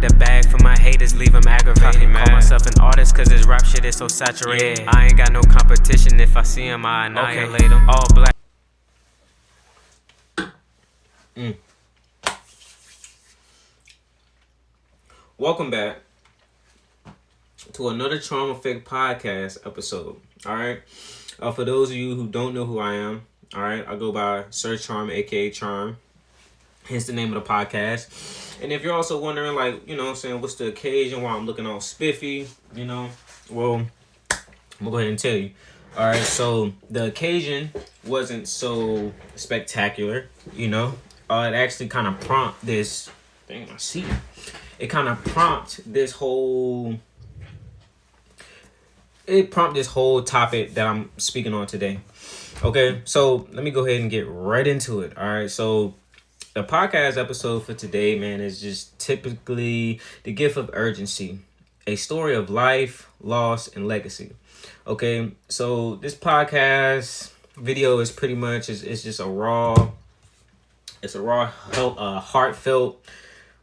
the bag for my haters, leave them aggravated. Call myself an artist cause this rap shit is so saturated. Yeah. I ain't got no competition, if I see him, I annihilate him. All black. Welcome back to another Trauma Fake podcast episode. Alright. For those of you who don't know who I am, alright, I go by Sir Charm, aka Charm. Hence the name of the podcast. And if you're also wondering, like, you know what I'm saying, what's the occasion, why I'm looking all spiffy, you know, well, I'm gonna go ahead and tell you. Alright, so the occasion wasn't so spectacular, you know. It actually kind of prompted this thing I see. It kind of prompted this whole topic that I'm speaking on today. Okay, so let me go ahead and get right into it. All right, so the podcast episode for today, man, is just typically the gift of urgency, a story of life, loss, and legacy. Okay, so this podcast video is pretty much it's just a raw, heartfelt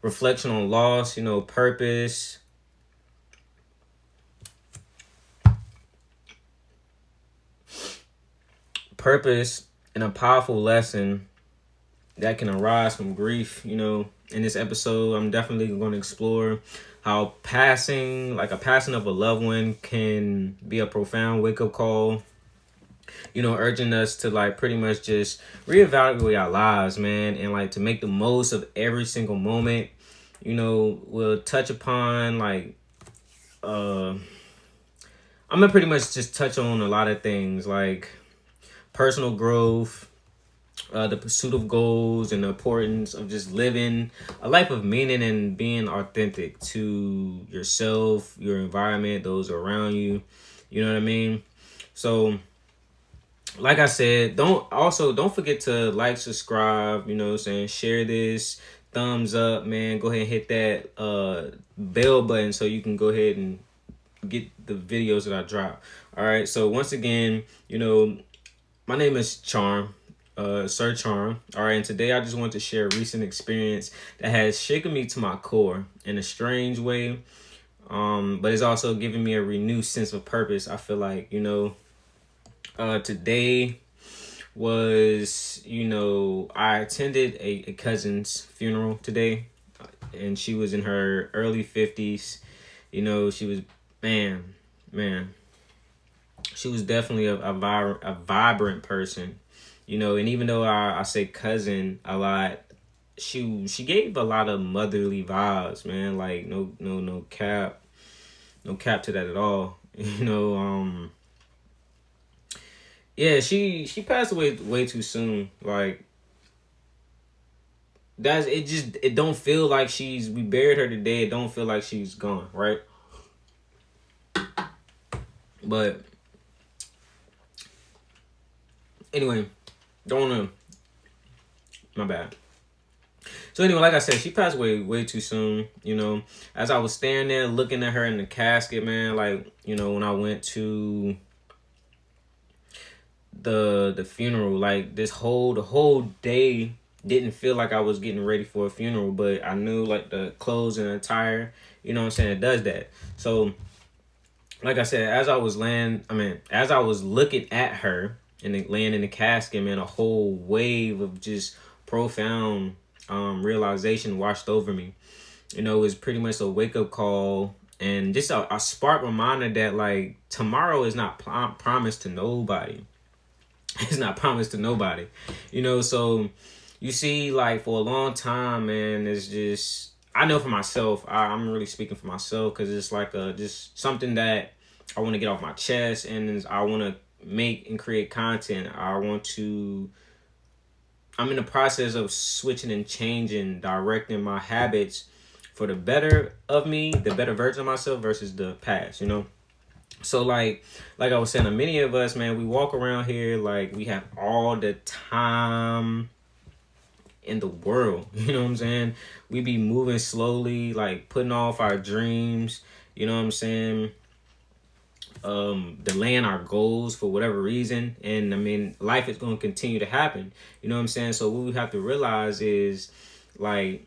reflection on loss, you know, purpose, and a powerful lesson that can arise from grief. You know, in this episode, I'm definitely going to explore how a passing of a loved one can be a profound wake-up call, you know, urging us to like pretty much just reevaluate our lives, man, and like to make the most of every single moment. You know, we'll touch upon like I'm gonna pretty much just touch on a lot of things like personal growth, the pursuit of goals, and the importance of just living a life of meaning and being authentic to yourself, your environment, those around you. You know what I mean? So like I said, don't forget to like, subscribe, you know what I'm saying, share this, thumbs up, man. Go ahead and hit that bell button so you can go ahead and get the videos that I drop. All right, so once again, you know, my name is Charm, Sir Charm. All right, and today I just want to share a recent experience that has shaken me to my core in a strange way, but it's also giving me a renewed sense of purpose. I feel like, you know, today was, you know, I attended a cousin's funeral today, and she was in her early 50s. You know, she was, man, she was definitely a vibrant person, you know, and even though I say cousin a lot, she gave a lot of motherly vibes, man, like no cap to that at all, you know. Yeah, she passed away way too soon. Like, it don't feel like we buried her today. It don't feel like she's gone, right? But anyway, my bad. So anyway, like I said, she passed away way too soon, you know. As I was standing there looking at her in the casket, man, like, you know, when I went to the funeral, like the whole day didn't feel like I was getting ready for a funeral, but I knew like the clothes and attire, you know what I'm saying, it does that. So like I said, as I was looking at her and laying in the casket, man, a whole wave of just profound realization washed over me. You know, it was pretty much a wake-up call and just a spark reminder that like tomorrow is not promised to nobody. It's not promised to nobody, you know. So you see, like, for a long time, man, it's just, I know for myself, I'm really speaking for myself, because it's like just something that I want to get off my chest, and I want to make and create content. I'm in the process of switching and changing, directing my habits for the better of me, the better version of myself versus the past, you know. So like I was saying, many of us, man, we walk around here like we have all the time in the world. You know what I'm saying? We be moving slowly, like putting off our dreams, you know what I'm saying? Delaying our goals for whatever reason. And I mean, life is going to continue to happen. You know what I'm saying? So what we have to realize is, like,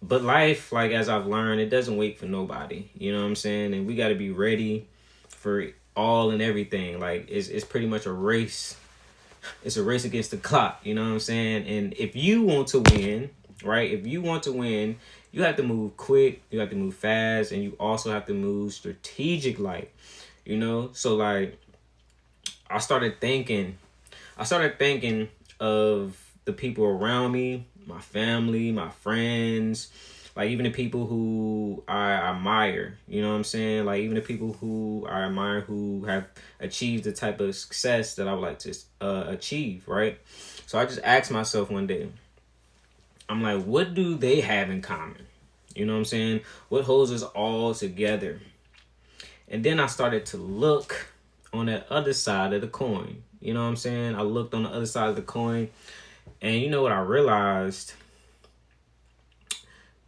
But life, like as I've learned, it doesn't wait for nobody. You know what I'm saying? And we got to be ready for all and everything. Like it's pretty much a race. It's a race against the clock. You know what I'm saying? And if you want to win, right? If you want to win, you have to move quick. You have to move fast, and you also have to move strategic. Like, you know. So like, I started thinking of the people around me, my family, my friends, like even the people who I admire, you know what I'm saying? Like even the people who I admire who have achieved the type of success that I would like to achieve, right? So I just asked myself one day, I'm like, what do they have in common? You know what I'm saying? What holds us all together? And then I started to look on that other side of the coin. You know what I'm saying? I looked on the other side of the coin, and you know what I realized?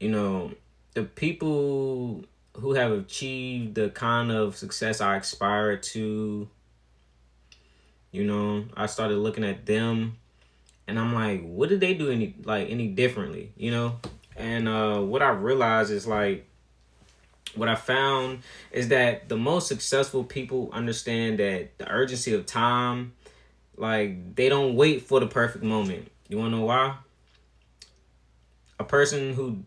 You know, the people who have achieved the kind of success I aspire to, you know, I started looking at them, and I'm like, what did they do any differently, you know? And what I realized is like, what I found is that the most successful people understand that the urgency of time, like they don't wait for the perfect moment. You wanna know why? A person who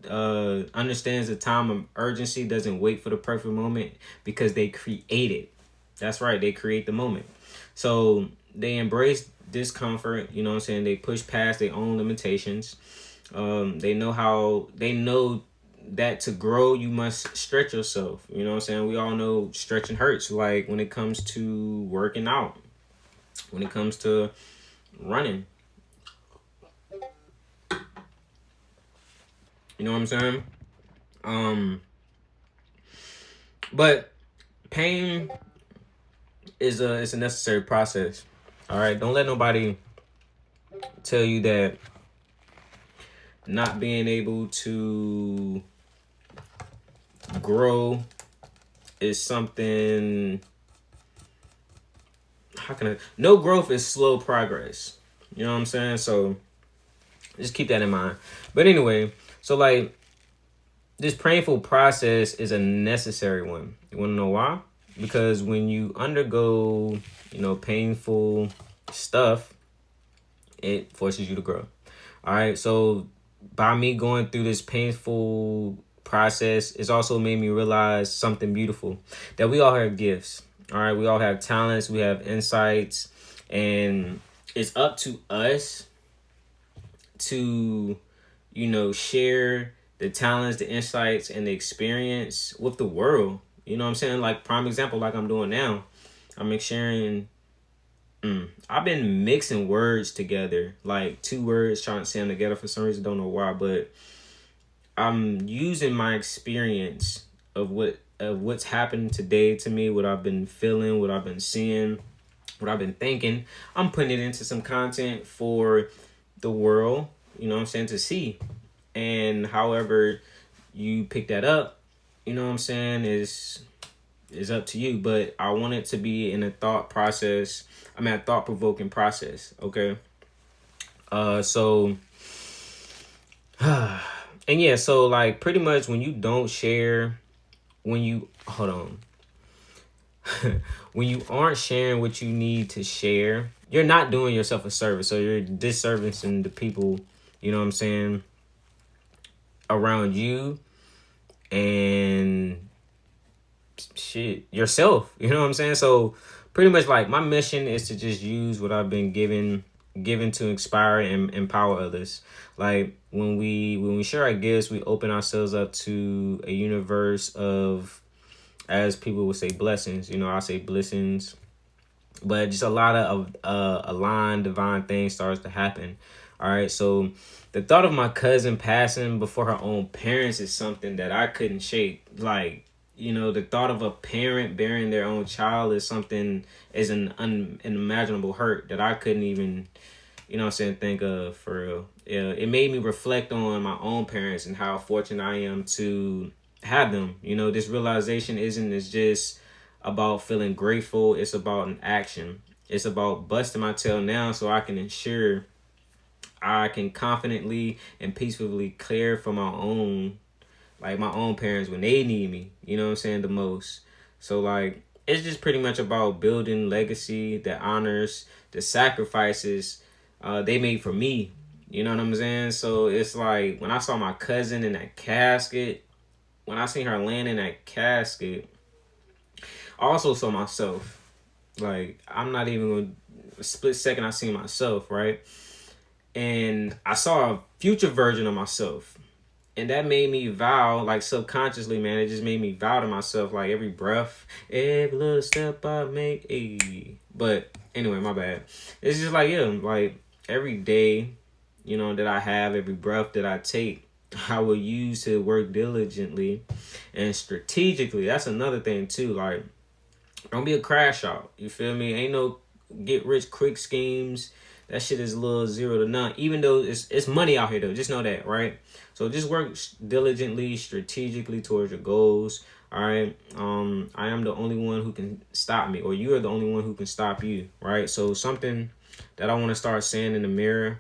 understands the time of urgency doesn't wait for the perfect moment because they create it. That's right, they create the moment. So they embrace discomfort, you know what I'm saying? They push past their own limitations. They know that to grow you must stretch yourself. You know what I'm saying? We all know stretching hurts, like when it comes to working out, when it comes to running. You know what I'm saying? But pain is a necessary process. All right, don't let nobody tell you that not being able to grow is something. How can I? No growth is slow progress. You know what I'm saying? So just keep that in mind. But anyway, so like this painful process is a necessary one. You want to know why? Because when you undergo, you know, painful stuff, it forces you to grow. All right. So by me going through this painful process, it's also made me realize something beautiful, that we all have gifts. All right. We all have talents. We have insights. And it's up to us to, you know, share the talents, the insights, and the experience with the world. You know what I'm saying? Like prime example, like I'm doing now. I'm sharing. I've been mixing words together, like two words, trying to say them together for some reason. Don't know why, but I'm using my experience of what's happened today to me, what I've been feeling, what I've been seeing, what I've been thinking. I'm putting it into some content for the world. You know what I'm saying, to see. And however you pick that up, you know what I'm saying, is up to you. But I want it to be in a thought process. I mean, a thought-provoking process, okay? So, and yeah, so like pretty much when you don't share, when you when you aren't sharing what you need to share, you're not doing yourself a service. So you're disservicing the people, you know what I'm saying, around you and shit, yourself. You know what I'm saying? So pretty much like my mission is to just use what I've been given to inspire and empower others. Like when we share our gifts, we open ourselves up to a universe of, as people would say, blessings. You know, I say blessings, but just a lot of aligned divine things starts to happen. All right, so the thought of my cousin passing before her own parents is something that I couldn't shake. Like, you know, the thought of a parent burying their own child is something, is an unimaginable hurt that I couldn't even, you know what I'm saying, think of for real. Yeah, it made me reflect on my own parents and how fortunate I am to have them. You know, this realization is just about feeling grateful. It's about an action. It's about busting my tail now so I can ensure I can confidently and peacefully care for my own, like my own parents when they need me, you know what I'm saying, the most. So like it's just pretty much about building legacy that honors the sacrifices they made for me. You know what I'm saying? So it's like when I saw my cousin in that casket, when I seen her laying in that casket, I also saw myself. Like I'm not even gonna a split second I seen myself, right? And I saw a future version of myself. And that made me vow, like subconsciously, man, it just made me vow to myself, like every breath, every little step I make. But anyway, my bad. It's just like, yeah, like every day, you know, that I have, every breath that I take, I will use to work diligently and strategically. That's another thing too. Like, don't be a crash out. You feel me? Ain't no get rich quick schemes. That shit is a little zero to none. Even though it's money out here though. Just know that, right? So just work diligently, strategically towards your goals. All right. I am the only one who can stop me, or you are the only one who can stop you, right? So something that I want to start saying in the mirror,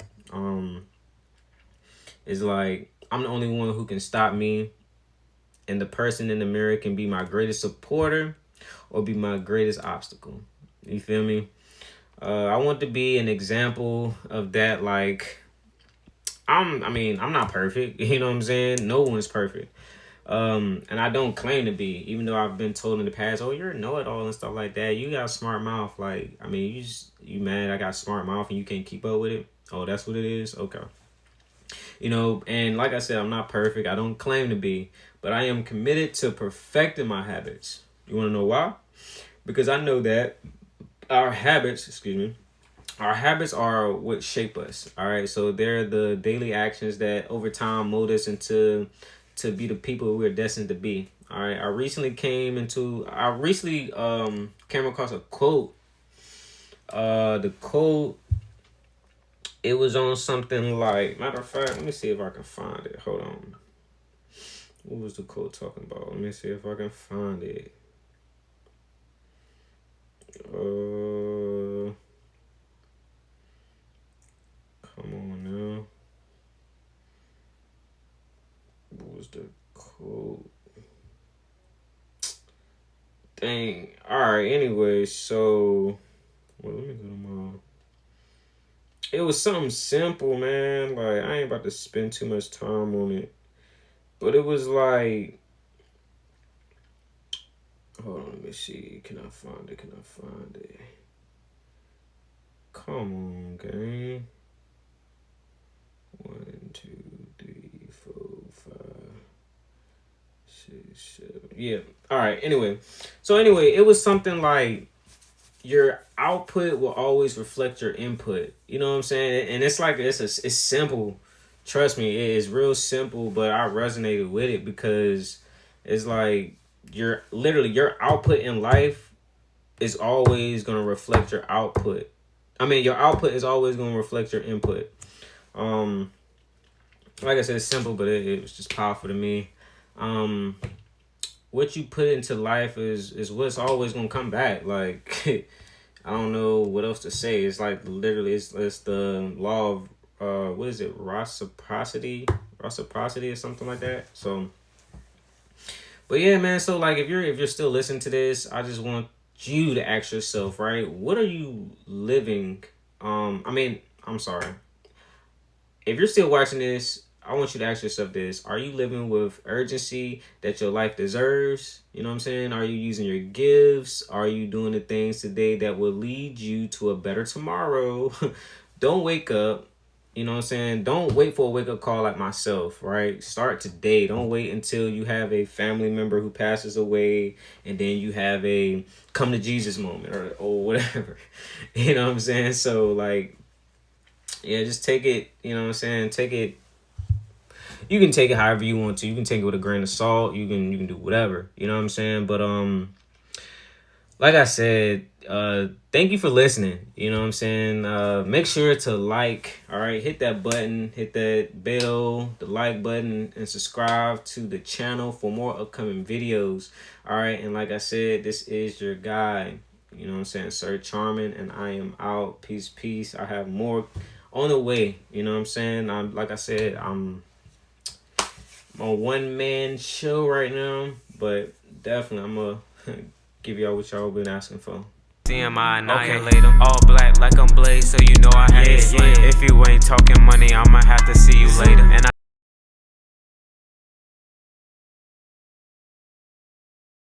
is like I'm the only one who can stop me, and the person in the mirror can be my greatest supporter or be my greatest obstacle. You feel me? I want to be an example of that. Like I'm not perfect. You know what I'm saying? No one's perfect. And I don't claim to be, even though I've been told in the past, oh, you're a know-it-all and stuff like that. You got a smart mouth. Like, I mean, you mad I got a smart mouth and you can't keep up with it? Oh, that's what it is? Okay. You know, and like I said, I'm not perfect. I don't claim to be, but I am committed to perfecting my habits. You want to know why? Because I know that our habits, our habits are what shape us. All right, so they're the daily actions that over time mold us into to be the people we're destined to be. All right, I recently came across a quote. The quote, it was on something like, matter of fact, let me see if I can find it. Hold on. What was the quote talking about? Let me see if I can find it. Come on now. What was the quote? Dang. Alright, anyway, so well, let me go to my. It was something simple, man. Like I ain't about to spend too much time on it. But it was like, hold on, let me see. Can I find it? Come on, gang. 1, 2, 3, 4, 5, 6, 7. Yeah. All right. Anyway, it was something like your output will always reflect your input. You know what I'm saying? And it's like it's simple. Trust me, it is real simple. But I resonated with it because it's like your output in life is always gonna reflect your output. I mean, your output is always gonna reflect your input. Like I said, it's simple, but it was just powerful to me. What you put into life is what's always gonna come back. Like I don't know what else to say. It's like literally it's the law of what is it, reciprocity or something like that. So but yeah, man, so like if you're still listening to this, I just want you to ask yourself, right? What are you living? I'm sorry. If you're still watching this, I want you to ask yourself this. Are you living with urgency that your life deserves? You know what I'm saying? Are you using your gifts? Are you doing the things today that will lead you to a better tomorrow? Don't wake up. You know what I'm saying? Don't wait for a wake-up call like myself, right? Start today. Don't wait until you have a family member who passes away and then you have a come to Jesus moment or whatever. You know what I'm saying? So, like, yeah, just take it, you know what I'm saying? Take it. You can take it however you want to. You can take it with a grain of salt. You can do whatever. You know what I'm saying? But like I said, thank you for listening. You know what I'm saying? Make sure to like, all right, hit that button, hit that bell, the like button, and subscribe to the channel for more upcoming videos. All right, and like I said, this is your guy, you know what I'm saying, Sir Charming, and I am out. Peace, peace. I have more on the way. You know what I'm saying? Like I said, I'm on a one-man show right now, but definitely I'm gonna give y'all what y'all been asking for. See him, I annihilate him. All black like I'm Blade, so you know I had to slay him. If you ain't talking money, I'ma have to see you later. And